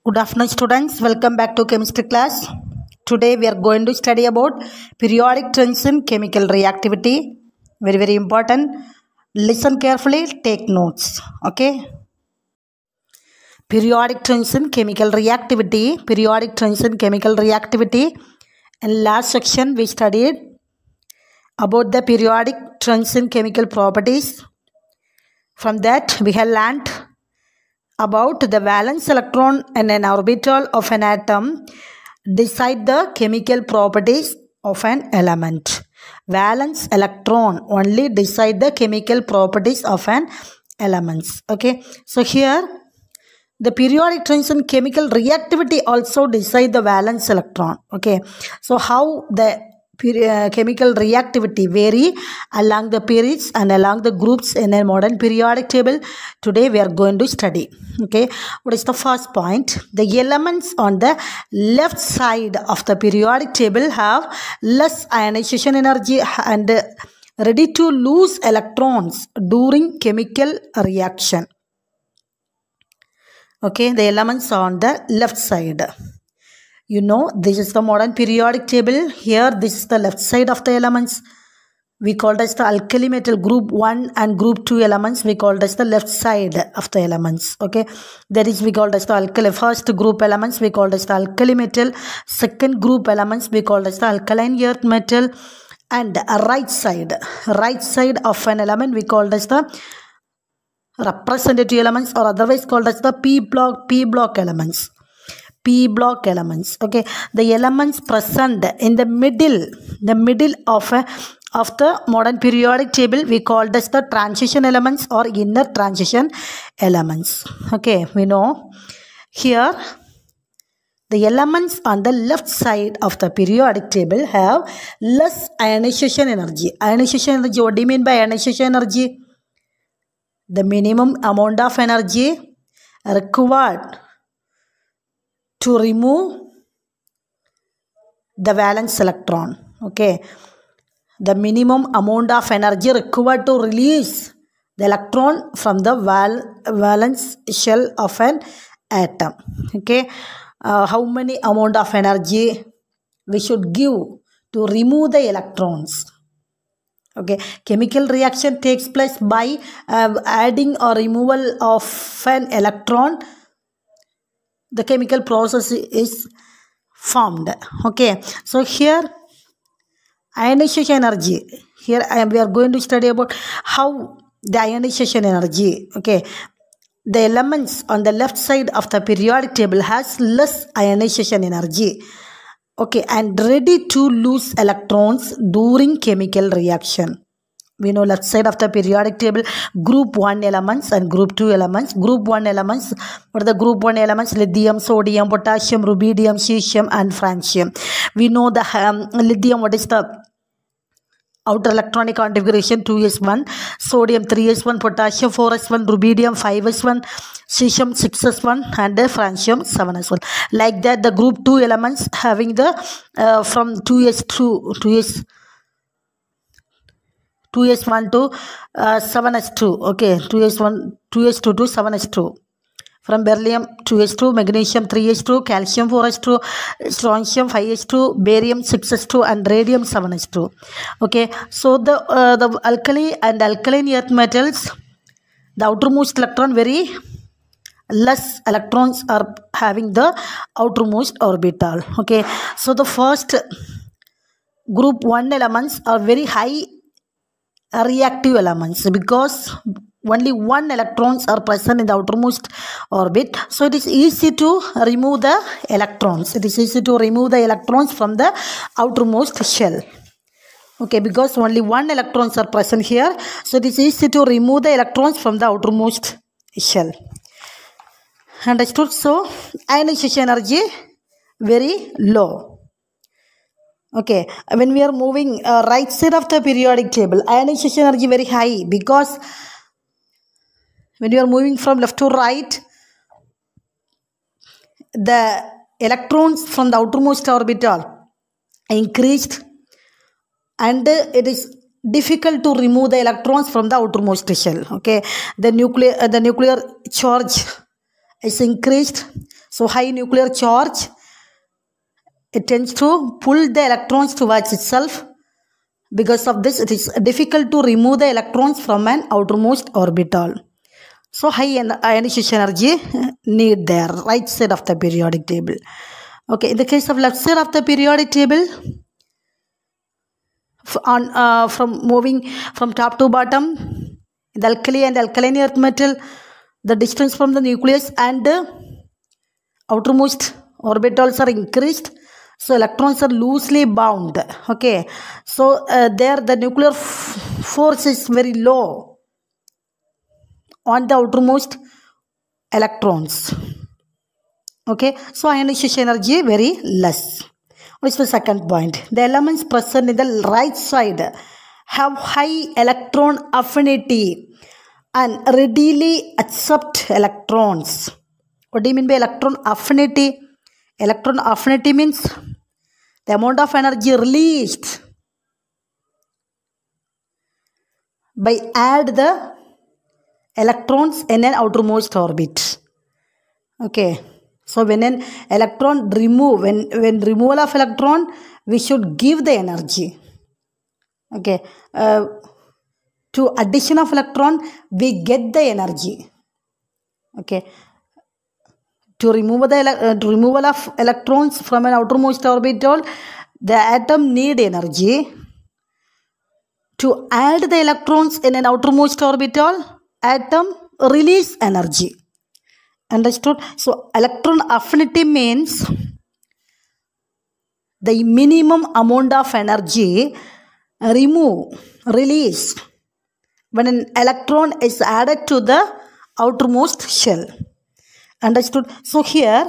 Good afternoon, students. Welcome back to chemistry class. Today we are going to study about periodic trends in chemical reactivity. Very important. Listen carefully, take notes. Okay. Periodic trends in chemical reactivity. Periodic trends in chemical reactivity. In last section we studied about the periodic trends in chemical properties. From that we have learnt about the valence electron in an orbital of an atom decide the chemical properties of an element. Valence electron only decide the chemical properties of an element. Okay. So here the periodic trends in chemical reactivity also decide the valence electron. Okay. So how the chemical reactivity vary along the periods and along the groups in a modern periodic table. Today we are going to study. Okay, what is the first point? The elements on the left side of the periodic table have less ionization energy and ready to lose electrons during chemical reaction. Okay, the elements on the left side. You know, this is the modern periodic table. Here, this is the left side of the elements. We call as the alkali metal group 1 and group 2 elements. We call as the left side of the elements. Okay. That is, we call as the alkali. First group elements, we call as the alkali metal. Second group elements, we call as the alkaline earth metal. And right side of an element, we call as the representative elements, or otherwise called as the P block elements. P block elements. Okay, the elements present in the middle of the modern periodic table we call as the transition elements or inner transition elements. Okay, we know here the elements on the left side of the periodic table have less ionization energy. Ionization energy, what do you mean by ionization energy? The minimum amount of energy required to remove the valence electron. Okay, the minimum amount of energy required to release the electron from the valence shell of an atom. Okay, how many amount of energy we should give to remove the electrons? Okay, chemical reaction takes place by adding or removal of an electron. The chemical process is formed. Okay, so here ionization energy. Here we are going to study about how the ionization energy. Okay, the elements on the left side of the periodic table has less ionization energy. Okay, and ready to lose electrons during chemical reaction. We know left side of the periodic table, group 1 elements and group 2 elements. Group 1 elements, what are the group 1 elements? Lithium, sodium, potassium, rubidium, cesium and francium. We know the lithium, what is the outer electronic configuration? 2s1, sodium 3s1, potassium 4s1, rubidium 5s1, cesium 6s1 and francium 7s1. Like that, the group 2 elements having the from 2s1 to 7s2. Okay, 2s2 to 7s2. From beryllium 2s2, magnesium 3s2, calcium 4s2, strontium 5s2, barium 6s2 and radium 7s2. Okay, so the alkali and alkaline earth metals, the outermost electron very less electrons are having the outermost orbital. Okay, so the first group 1 elements are very high reactive elements because only 1 electrons are present in the outermost orbit. So it is easy to remove the electrons. It is easy to remove the electrons from the outermost shell. Okay, because only 1 electrons are present here. So it is easy to remove the electrons from the outermost shell. Understood? So ionization energy very low. Okay, when we are moving right side of the periodic table, ionization energy very high because when you are moving from left to right, the electrons from the outermost orbital increased and it is difficult to remove the electrons from the outermost shell. Okay, the nuclear charge is increased, So high nuclear charge, it tends to pull the electrons towards itself. Because of this, it is difficult to remove the electrons from an outermost orbital. So high ionization energy need there, right side of the periodic table. Okay, in the case of left side of the periodic table, from moving from top to bottom, the alkali and alkaline earth metal, the distance from the nucleus and the outermost orbitals are increased. So electrons are loosely bound. Okay, so there the nuclear force is very low on the outermost electrons. Okay, so ionization energy very less. What is the second point? The elements present in the right side have high electron affinity and readily accept electrons. What do you mean by electron affinity? Electron affinity means the amount of energy released by add the electrons in an outermost orbit. Okay, so when an electron remove, when removal of electron, we should give the energy. Okay, to addition of electron, we get the energy. Okay, to remove the removal of electrons from an outermost orbital, the atom need energy. To add the electrons in an outermost orbital, atom release energy. Understood? So electron affinity means the minimum amount of energy release when an electron is added to the outermost shell. Understood? So here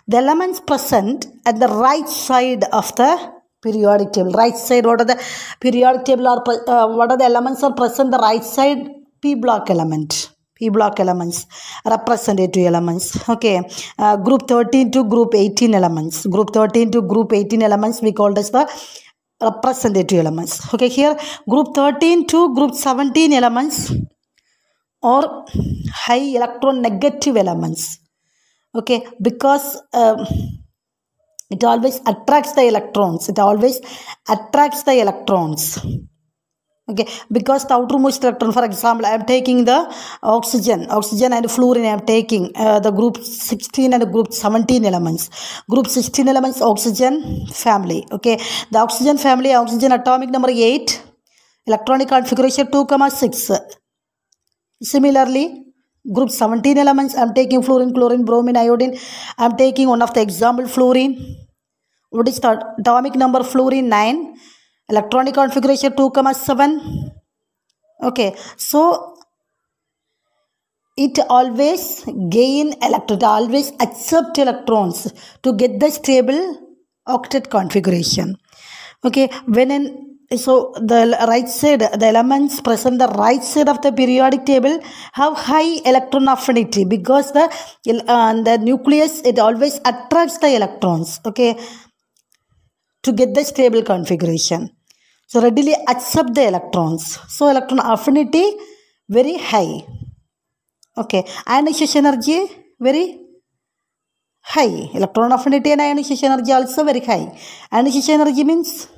the elements present at the right side of the periodic table. Right side, what are the periodic table or what are the elements are present the right side? P block element. P block elements, representative elements. Okay, group 13 to group 18 elements. Group 13 to group 18 elements we called as the representative elements. Okay, here group 13 to group 17 elements or high electron negative elements. Okay, because it always attracts the electrons. It always attracts the electrons. Okay, because the outermost electron, for example, I am taking the oxygen and fluorine. I am taking the group 16 and group 17 elements. Group 16 elements, oxygen family. Okay, the oxygen family, oxygen atomic number 8, electronic configuration 2,6. Similarly, group 17 elements, I am taking fluorine, chlorine, bromine, iodine. I am taking one of the example fluorine. What is the atomic number fluorine? 9. Electronic configuration 2,7. Okay, so it always gain electrons, always accept electrons to get the stable octet configuration. Okay, so the right side, the elements present the right side of the periodic table have high electron affinity because the nucleus, it always attracts the electrons. Okay, to get the stable configuration. So readily accept the electrons. So electron affinity very high. Okay, ionization energy very high. Electron affinity and ionization energy also very high. Ionization energy means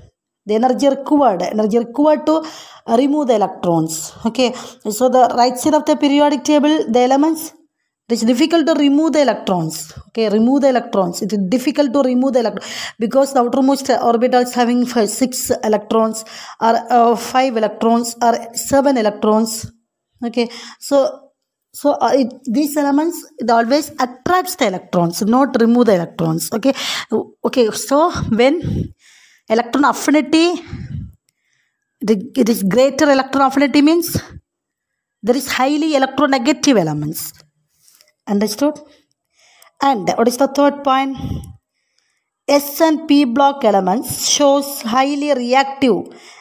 the energy required to remove the electrons. Okay, so the right side of the periodic table, the elements, it is difficult to remove the electrons. Okay, remove the electrons. It is difficult to remove the electrons because the outermost orbitals having 6 electrons or 5 electrons or 7 electrons. Okay, so these elements, it always attracts the electrons, not remove the electrons. Okay, okay. So when electron affinity, it is greater electron affinity means there is highly electronegative elements. Understood? And what is the third point? S and P block elements shows highly reactive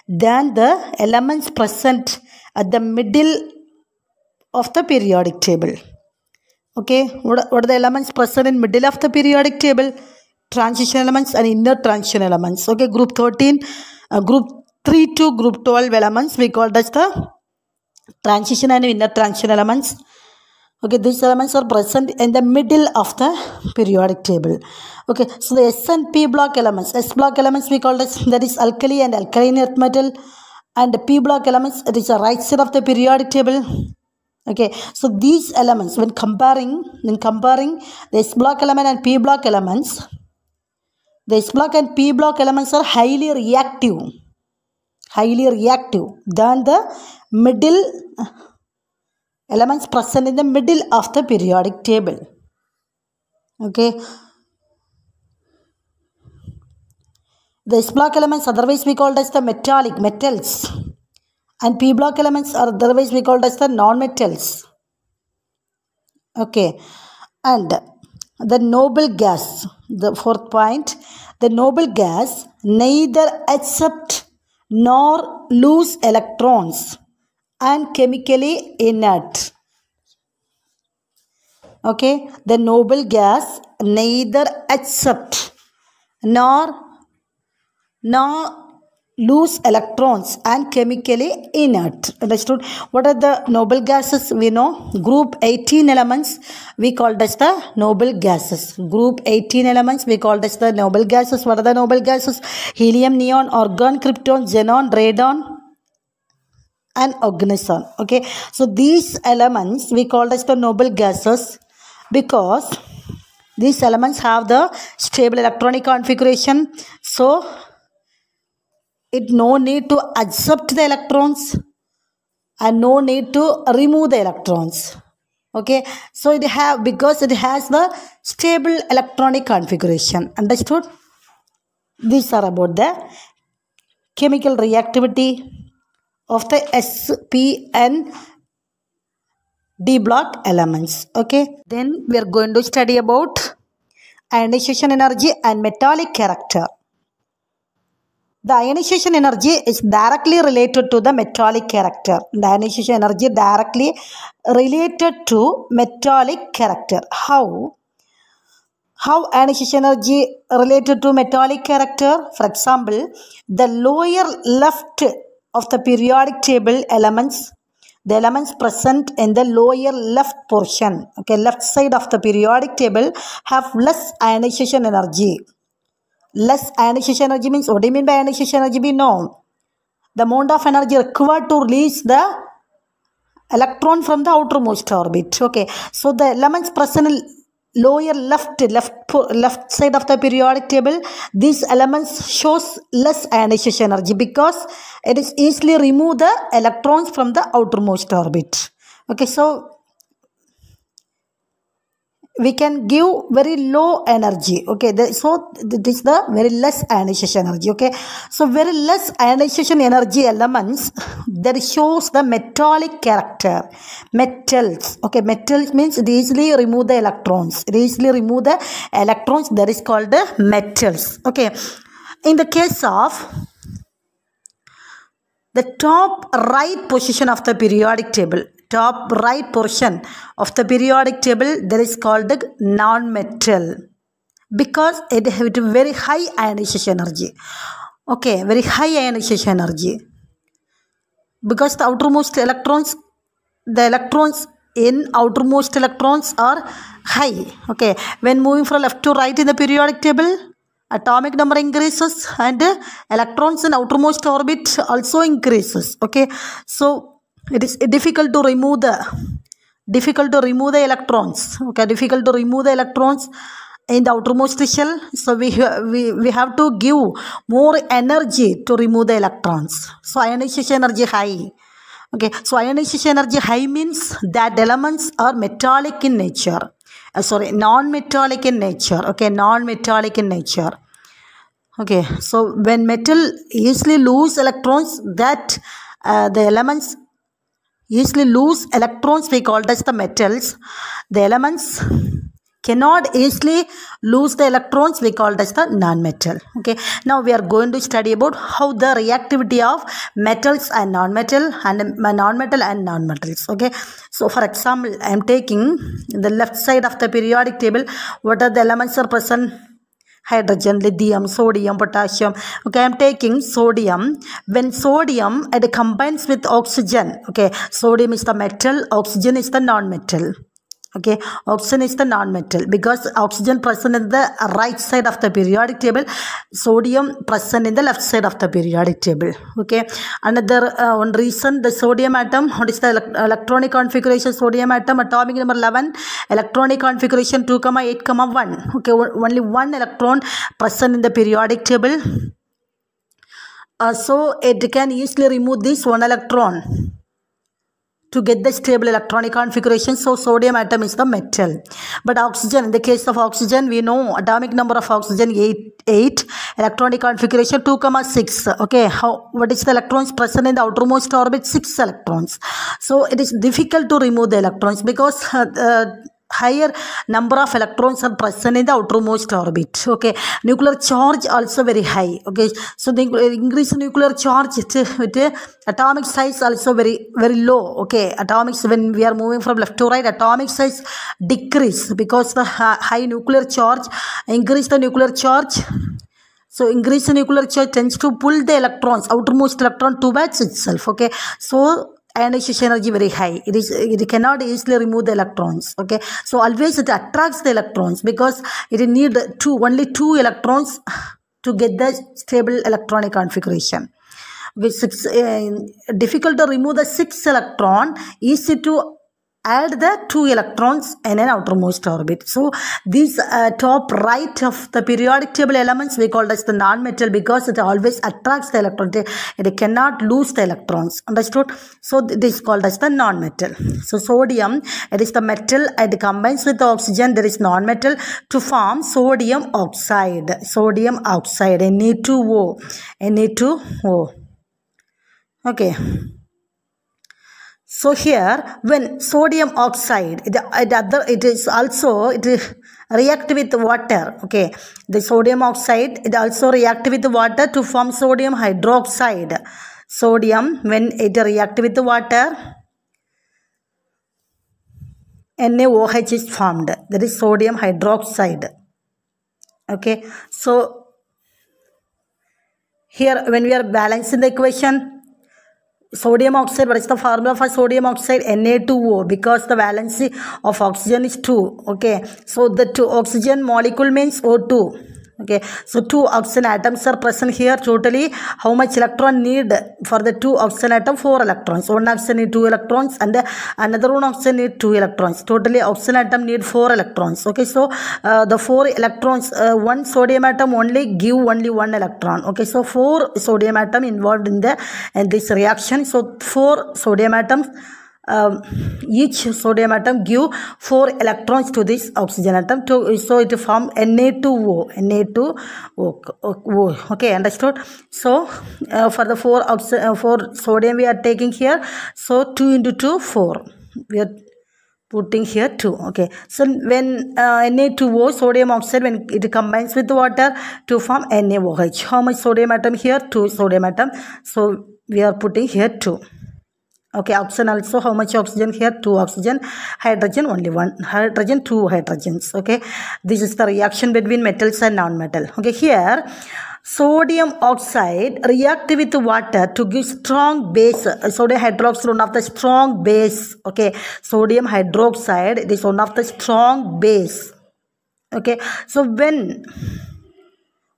than the elements present at the middle of the periodic table. Okay, what are the elements present in middle of the periodic table? Transition elements and inner transition elements. Okay, group 13, group 3 to group 12 elements we called as the transition and inner transition elements. Okay, these elements are present in the middle of the periodic table. Okay, so the S and P block elements. S block elements we call this, that is alkali and alkaline earth metal. And the P block elements, it is the right side of the periodic table. Okay, so these elements, when comparing the S block element and P block elements, the S block and P block elements are highly reactive than the middle elements present in the middle of the periodic table. Okay, the S block elements otherwise we called as the metals, and P block elements are otherwise we called as the non-metals. Okay, and the noble gas, the fourth point, the noble gas neither accept nor lose electrons and chemically inert. Okay, the noble gas neither accept nor lose electrons and chemically inert. Understood? What are the noble gases? We know group 18 elements we called as the noble gases. Group 18 elements we called as the noble gases. What are the noble gases? Helium, neon, argon, krypton, xenon, radon and oganesson. Okay, so these elements we called as the noble gases because these elements have the stable electronic configuration. So it no need to accept the electrons and no need to remove the electrons. Okay, so because it has the stable electronic configuration. Understood? These are about the chemical reactivity of the S, P and D block elements. Okay, then we are going to study about ionization energy and metallic character. The ionization energy is directly related to the metallic character. The ionization energy directly related to metallic character. How ionization energy related to metallic character? For example, the lower left of the periodic table elements, the elements present in the lower left portion, okay, left side of the periodic table have less ionization energy. Less ionization energy means, what do you mean by ionization energy? We know the amount of energy required to release the electron from the outermost orbit. Okay, so the elements present in lower left side of the periodic table, these elements shows less ionization energy because it is easily remove the electrons from the outermost orbit. Okay, so we can give very low energy. Okay, so this is the very less ionization energy. Okay, so very less ionization energy elements that shows the metallic character. Metals. Okay, metals means it easily remove the electrons. It easily remove the electrons. That is called the metals. Okay, in the case of the top right position of the periodic table, top right portion of the periodic table, that is called the non-metal because it has very high ionization energy. Okay, very high ionization energy because the outermost electrons, the electrons in outermost electrons are high. Okay, when moving from left to right in the periodic table, atomic number increases and electrons in outermost orbit also increases. Okay, so it is difficult to remove the electrons. Okay, difficult to remove the electrons in the outermost shell. So we have to give more energy to remove the electrons. So ionization energy high. Okay, so ionization energy high means that elements are metallic in nature. Non-metallic in nature. Okay, non-metallic in nature. Okay, so when metal easily lose electrons, that the elements easily lose electrons, we call as the metals. The elements cannot easily lose the electrons, we call as the non-metal. Okay, now we are going to study about how the reactivity of metals and non-metal and non-metal and non-metals. Okay, so for example, I am taking the left side of the periodic table. What are the elements are present? Hydrogen, lithium, sodium, potassium. Okay, I am taking sodium. When sodium it combines with oxygen, okay, sodium is the metal, oxygen is the non-metal. Okay, oxygen is the non-metal because oxygen present in the right side of the periodic table, sodium present in the left side of the periodic table. Okay, another one reason, the sodium atom, what is the electronic configuration? Sodium atom, atomic number 11, electronic configuration 2, 8, 1. Okay, only one electron present in the periodic table. So it can easily remove this one electron to get the stable electronic configuration. So sodium atom is the metal. But oxygen, in the case of oxygen, we know atomic number of oxygen 8, electronic configuration 2, 6. Okay, what is the electrons present in the outermost orbit? 6 electrons. So it is difficult to remove the electrons because higher number of electrons are present in the outermost orbit. Okay, nuclear charge also very high. Okay, so the increase in nuclear charge with atomic size also very low. Okay, atomics, when we are moving from left to right, atomic size decrease because the high nuclear charge increase the nuclear charge. So increase in nuclear charge tends to pull the electrons, outermost electron towards itself. Okay, so ionization energy very high. It cannot easily remove the electrons. Okay, so always it attracts the electrons because it need only two electrons to get the stable electronic configuration. Okay, difficult to remove the 6 electron, easy to add the 2 electrons in an outermost orbit. So these top right of the periodic table elements we call as the non-metal because it always attracts the electron. It cannot lose the electrons. Understood? So this is called as the non-metal. So sodium, it is the metal, it combines with the oxygen, there is non-metal to form sodium oxide. Sodium oxide, Na2O. Na2O. Okay. So here, when sodium oxide, it is react with water. Okay, the sodium oxide, it also react with water to form sodium hydroxide. Sodium, when it react with the water, NaOH is formed. That is sodium hydroxide. Okay, so here when we are balancing the equation, sodium oxide, what is the formula for sodium oxide? Na2O, because the valency of oxygen is 2. Okay, so the 2 oxygen molecule means O2. Okay, so 2 oxygen atoms are present here. Totally, how much electron need for the 2 oxygen atom? 4 electrons. One oxygen need 2 electrons and another one oxygen need 2 electrons. Totally, oxygen atom need 4 electrons. Okay, so the 4 electrons, one sodium atom only give only 1 electron. Okay, so 4 sodium atom involved in this reaction. So 4 sodium atoms. Each sodium atom give 4 electrons to this oxygen atom, so it form Na2O. Na2O. Okay, understood? So for the 4 sodium we are taking here, so 2 into 2, 4. We are putting here 2. Okay, so when Na2O, sodium oxide, when it combines with water to form NaOH, how much sodium atom here? 2 sodium atom, so we are putting here 2. Okay, oxygen also, how much oxygen here? 2 oxygen. Hydrogen, only 1 hydrogen, 2 hydrogens. Okay, this is the reaction between metals and non-metal. Okay, here sodium oxide react with water to give strong base. Sodium hydroxide, one of the strong base. Okay, sodium hydroxide, it is one of the strong base. Okay, so when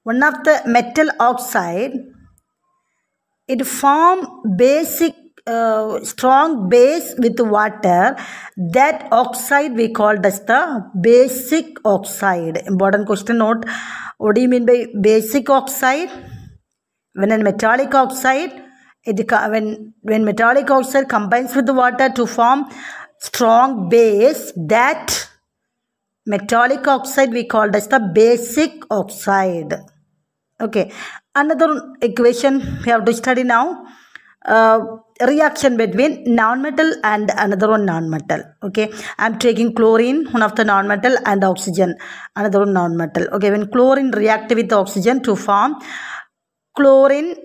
one of the metal oxide, it form basic strong base with water, that oxide we called as the basic oxide. Important question note, what do you mean by basic oxide? When a metallic oxide, when metallic oxide combines with the water to form strong base, that metallic oxide we called as the basic oxide. Okay, another equation we have to study now. Reaction between non-metal and another one non-metal. Okay, I am taking chlorine, one of the non-metal, and oxygen, another one non-metal. Okay, when chlorine react with oxygen to form chlorine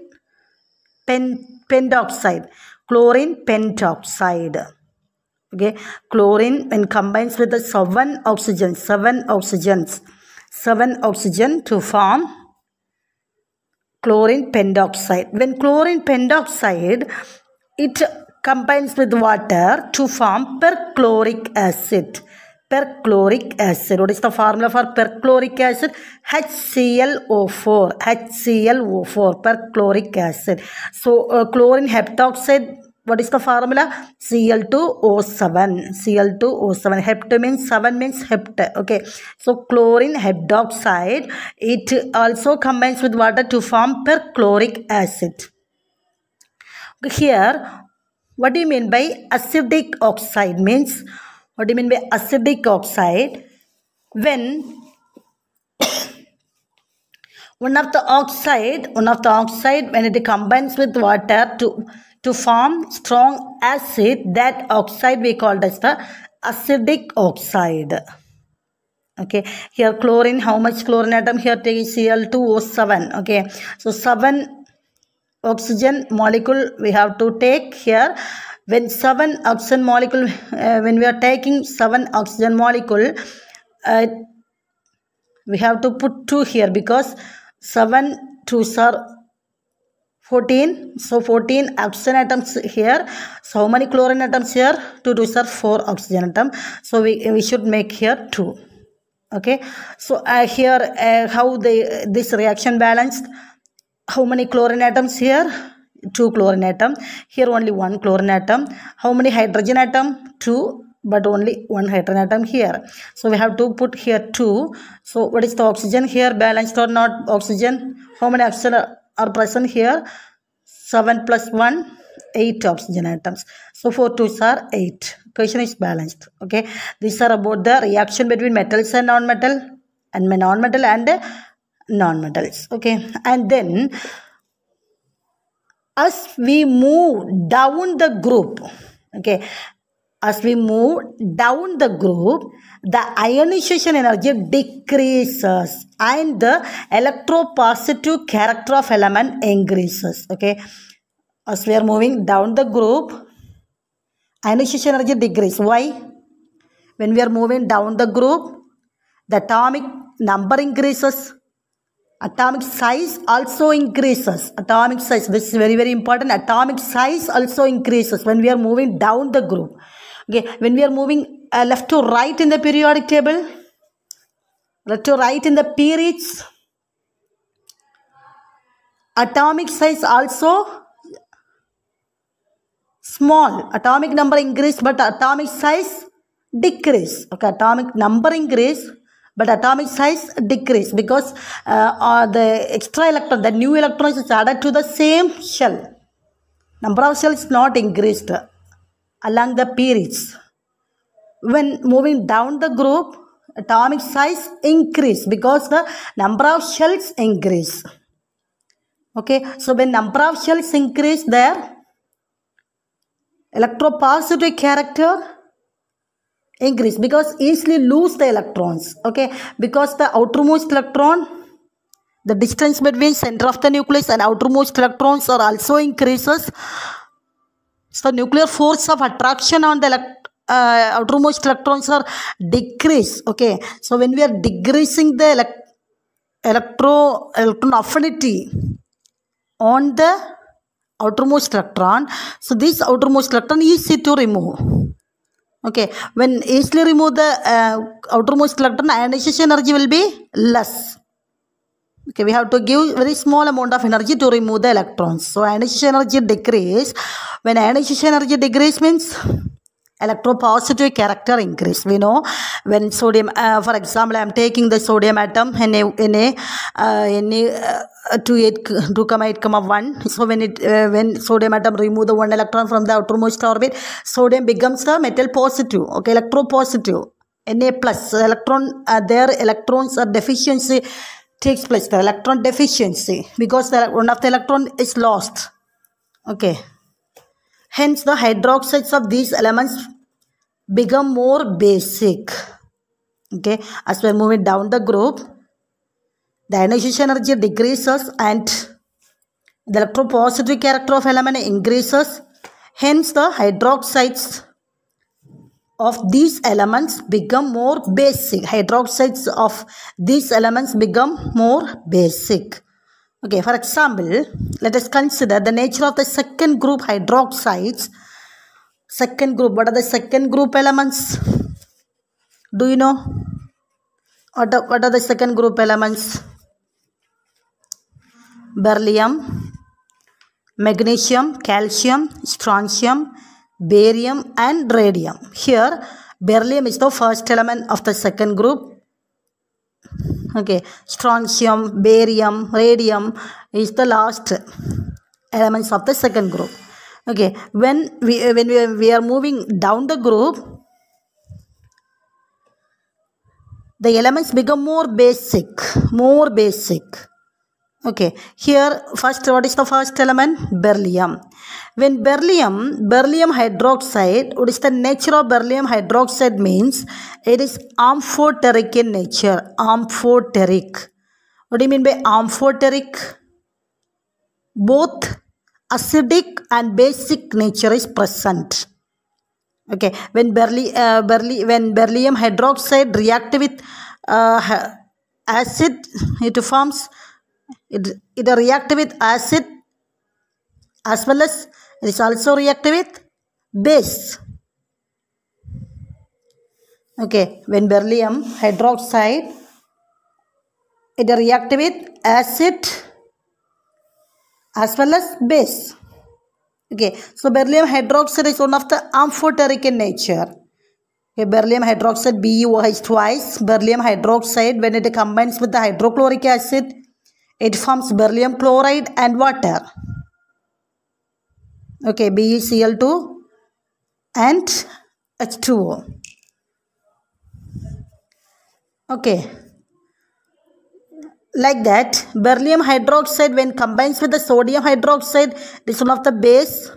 pentoxide. Chlorine pentoxide. Okay, chlorine when combines with the 7 oxygen to form chlorine pentoxide. When chlorine pentoxide, it combines with water to form perchloric acid. perchloric acid. What is the formula for perchloric acid? HClO4. HClO4, perchloric acid. So chlorine heptoxide, what is the formula? Cl2O7. Cl2O7. Hept means 7 means hept. Okay. So chlorine heptoxide, it also combines with water to form perchloric acid. Here, what do you mean by acidic oxide? Means, what do you mean by acidic oxide? When one of the oxide when it combines with water to form strong acid, that oxide we called as the acidic oxide. Okay, here chlorine, how much chlorine atom? Here take Cl2O7. Okay, so 7 oxygen molecule we have to take here. When 7 oxygen molecule, when we are taking 7 oxygen molecule, we have to put 2 here, because 7 2s are 14. So 14 oxygen atoms here. So how many chlorine atoms here? 2 2s are 4 oxygen atoms. So we should make here 2. Okay. So here how this reaction balanced? How many chlorine atoms here? 2 chlorine atom. Here only 1 chlorine atom. How many hydrogen atom? 2, but only 1 hydrogen atom here. So we have to put here 2. So what is the oxygen here? Balanced or not? Oxygen. How many oxygen are present here? 7 plus 1, 8 oxygen atoms. So 4 2s are 8. Equation is balanced. Okay. These are about the reaction between metals and non-metal, and non-metal and non-metals. Okay. And then as we move down the group, okay, as we move down the group, the ionization energy decreases and the electropositive character of element increases. Okay, as we are moving down the group, ionization energy decreases. Why? When we are moving down the group, the atomic number increases. Atomic size also increases. Atomic size, this is very, very important. Atomic size also increases when we are moving down the group. Okay, when we are moving left to right in the periodic table, left to right in the periods, atomic size also small. Atomic number increase, but atomic size decrease. Okay, atomic number increase, but atomic size decrease, because the extra electron, the new electrons is added to the same shell. Number of shells not increased along the periods. When moving down the group, atomic size increase because the number of shells increase. Okay, so when number of shells increase, their electropositive character increase, because easily lose the electrons. Okay, because the outermost electron, the distance between center of the nucleus and outermost electrons are also increases. So nuclear force of attraction on the outermost electrons are decrease. Okay, so when we are decreasing the electron affinity on the outermost electron, so this outermost electron is easy to remove. Okay, when easily remove the outermost electron, ionization energy will be less. Okay, we have to give very small amount of energy to remove the electrons. So ionization energy decrease. When ionization energy decrease means electropositive character increase. We know when sodium, for example, I am taking the sodium atom Na2,8,1. So when sodium atom remove the 1 electron from the outermost orbit, sodium becomes the metal positive. Okay, electropositive. Na plus electron, their electrons are deficiency takes place, the electron deficiency, because one of the electron is lost. Okay, hence the hydroxides of these elements become more basic. Okay, as we are moving down the group, the ionization energy decreases and the electropositive character of element increases. Hence the hydroxides of these elements become more basic. Hydroxides of these elements become more basic. Okay, for example, let us consider the nature of the second group hydroxides. Second group, what are the second group elements? Do you know what are the second group elements? Beryllium, magnesium, calcium, strontium, barium and radium. Here beryllium is the first element of the second group. Okay, strontium, barium, radium is the last elements of the second group. Okay, when we are moving down the group, the elements become more basic. Okay, here first, what is the first element? Beryllium. When beryllium hydroxide, what is the nature of beryllium hydroxide means? It is amphoteric in nature. Amphoteric. What do you mean by amphoteric? Both acidic and basic nature is present. Okay, when beryllium hydroxide react with acid, it forms. It react with acid as well as it is also react with base. Okay, when beryllium hydroxide, it react with acid as well as base. Okay, so beryllium hydroxide is one of the amphoteric in nature. Okay, beryllium hydroxide BeOH twice. Beryllium hydroxide, when it combines with the hydrochloric acid, it forms beryllium chloride and water. Okay, BeCl2 and H2O. Okay, like that, beryllium hydroxide when combines with the sodium hydroxide, it is one of the base.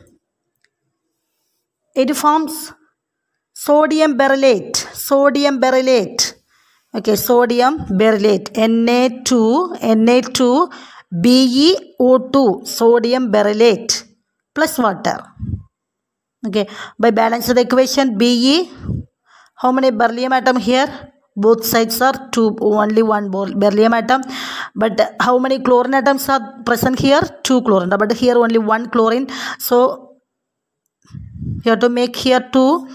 It forms sodium berylate. Okay, sodium berylate, Na2 BeO2, sodium berylate plus water. Okay, by balance of the equation, Be, how many beryllium atom here? Both sides are 2, only one beryllium atom. But how many chlorine atoms are present here? 2 chlorine, but here only 1 chlorine. So you have to make here 2.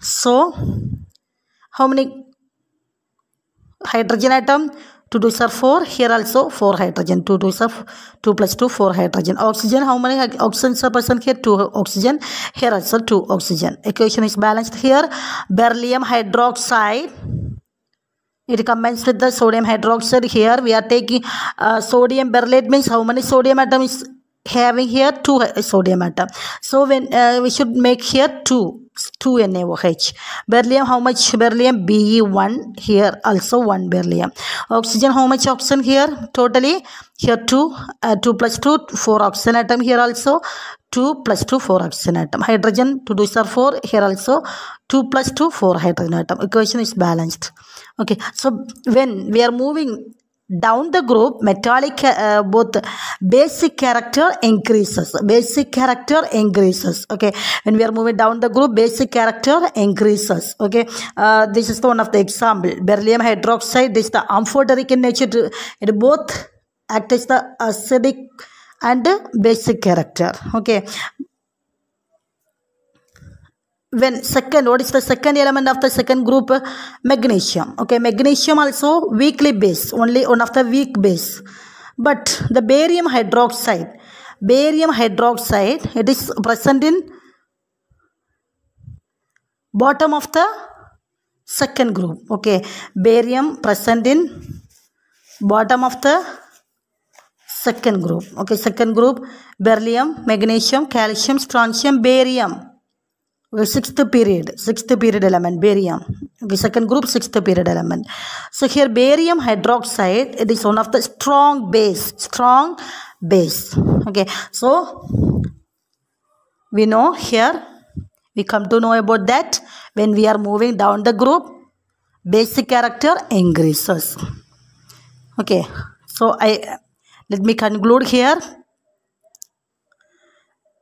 So how many hydrogen atom? 2 2s are 4. Here also 4 hydrogen. 2 2s are 2 plus 2, 4 hydrogen. Oxygen, how many oxygens are present here? 2 oxygen. Here also 2 oxygen. Equation is balanced here. Beryllium hydroxide, it combines with the sodium hydroxide. Here we are taking sodium berylate, means how many sodium atom is having here? 2 sodium atom. So when we should make here 2 NaOH. Beryllium, how much beryllium? Be1, here also 1 beryllium. Oxygen, how much oxygen here? Totally here 2 plus 2, 4 oxygen atom. Here also 2 plus 2, 4 oxygen atom. Hydrogen, 2 2s are 4. Here also 2 plus 2, 4 hydrogen atom. Equation is balanced. Okay, so when we are moving down the group, metallic both basic character increases. Okay, when we are moving down the group, basic character increases. Okay, this is the one of the example. Beryllium hydroxide, this is the amphoteric in nature. It both act as the acidic and basic character. Okay, when second, what is the second element of the second group? Magnesium. Okay, magnesium also weakly base, only one of the weak base. But the barium hydroxide, it is present in bottom of the second group. Okay, barium present in bottom of the second group. Okay, second group, beryllium, magnesium, calcium, strontium, barium. Okay, sixth period element, barium. Okay, second group, sixth period element. So here barium hydroxide, it is one of the strong base. Okay, so we know here, we come to know about that when we are moving down the group, basic character increases. Okay, so let me conclude here.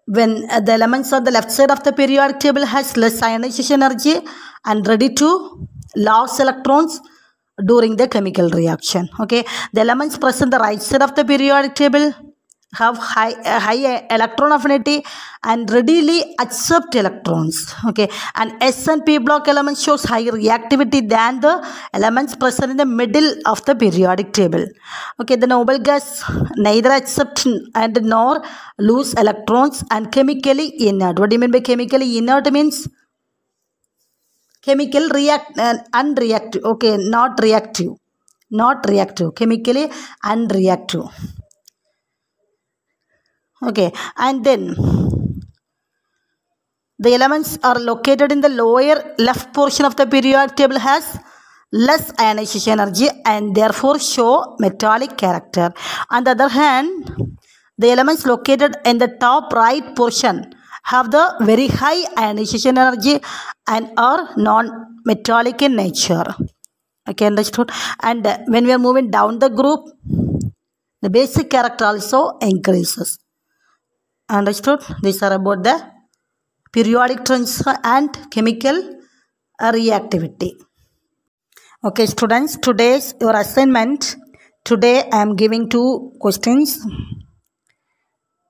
When the elements on the left side of the periodic table has less ionization energy and ready to lose electrons during the chemical reaction. Okay, the elements present on the right side of the periodic table have high electron affinity and readily accept electrons. Okay, and S and P block elements shows higher reactivity than the elements present in the middle of the periodic table. Okay, the noble gas neither accept and nor lose electrons and chemically inert. What do you mean by chemically inert? Means chemical unreactive. Okay, not reactive, chemically unreactive. Okay, and then the elements are located in the lower left portion of the periodic table has less ionization energy and therefore show metallic character. On the other hand, the elements located in the top right portion have the very high ionization energy and are non-metallic in nature. Okay, understood? And when we are moving down the group, the basic character also increases. Understood? These are about the periodic transfer and chemical reactivity. Okay, students, today's your assignment. Today I am giving 2 questions.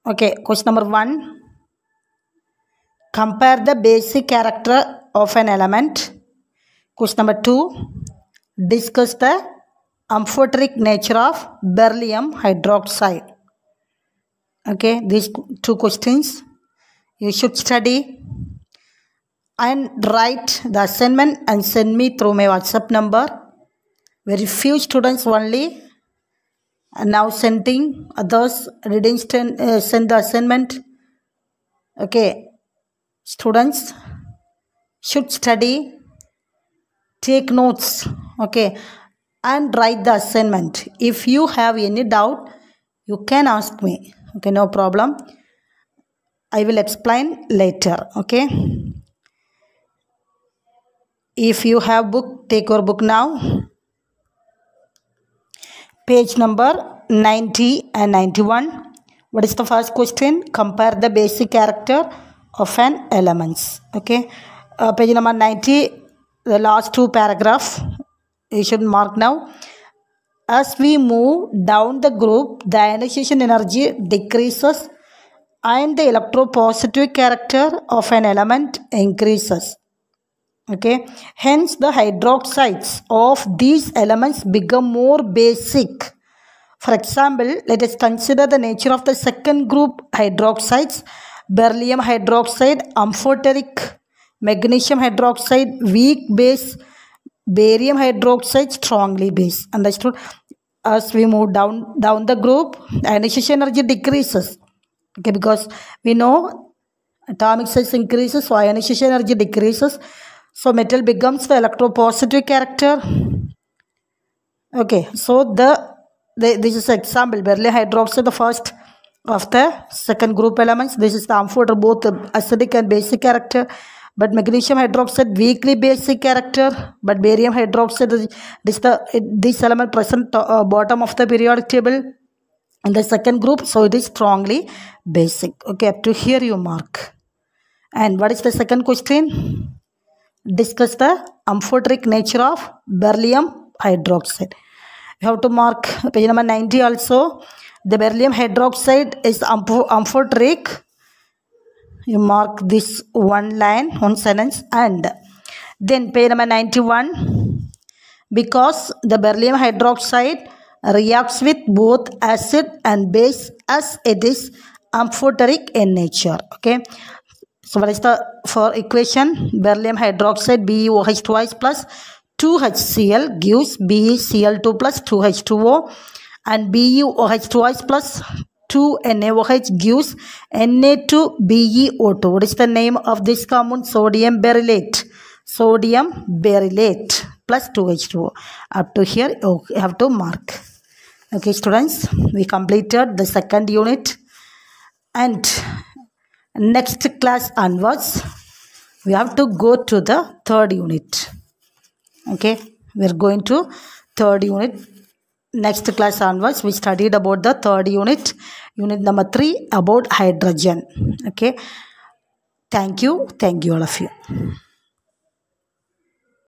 Okay, question number 1. Compare the basic character of an element. Question number 2. Discuss the amphoteric nature of beryllium hydroxide. Okay, these 2 questions you should study and write the assignment and send me through my WhatsApp number. Very few students only are now sending, others didn't send the assignment. Okay, students should study, take notes, okay, and write the assignment. If you have any doubt, you can ask me. Okay, no problem. I will explain later. Okay. If you have book, take your book now. Page number 90 and 91. What is the first question? Compare the basic character of an elements. Okay. Page number 90, the last 2 paragraphs. You should mark now. As we move down the group, the ionization energy decreases and the electropositive character of an element increases. Okay, hence the hydroxides of these elements become more basic. For example, let us consider the nature of the second group hydroxides: beryllium hydroxide, amphoteric, magnesium hydroxide, weak base, barium hydroxide, strongly base. Understood? As we move down the group, ionization energy decreases. Okay, because we know atomic size increases, so ionization energy decreases. So metal becomes the electropositive character. Okay, so this is an example. Beryllium hydroxide, the first of the second group elements. This is the amphoter, both acidic and basic character. But magnesium hydroxide, weakly basic character. But barium hydroxide, this element present bottom of the periodic table in the second group. So it is strongly basic. Okay, up to here you mark. And what is the second question? Discuss the amphoteric nature of beryllium hydroxide. You have to mark page number 90 also. The beryllium hydroxide is amphoteric. You mark this one line, one sentence, and then page number 91. Because the beryllium hydroxide reacts with both acid and base as it is amphoteric in nature. Okay. So what is the for equation? Beryllium hydroxide BeOH twice plus 2HCl gives BeCl2 plus 2H2O, and BeOH twice plus 2NaOH gives Na2BeO2. What is the name of this compound? Sodium berylate. Sodium berylate plus 2H2O. Up to here you have to mark. Okay, students, we completed the second unit, and next class onwards we have to go to the third unit. Okay, we are going to third unit. Next class onwards we studied about the third unit, unit number 3, about hydrogen. Okay, thank you all of you.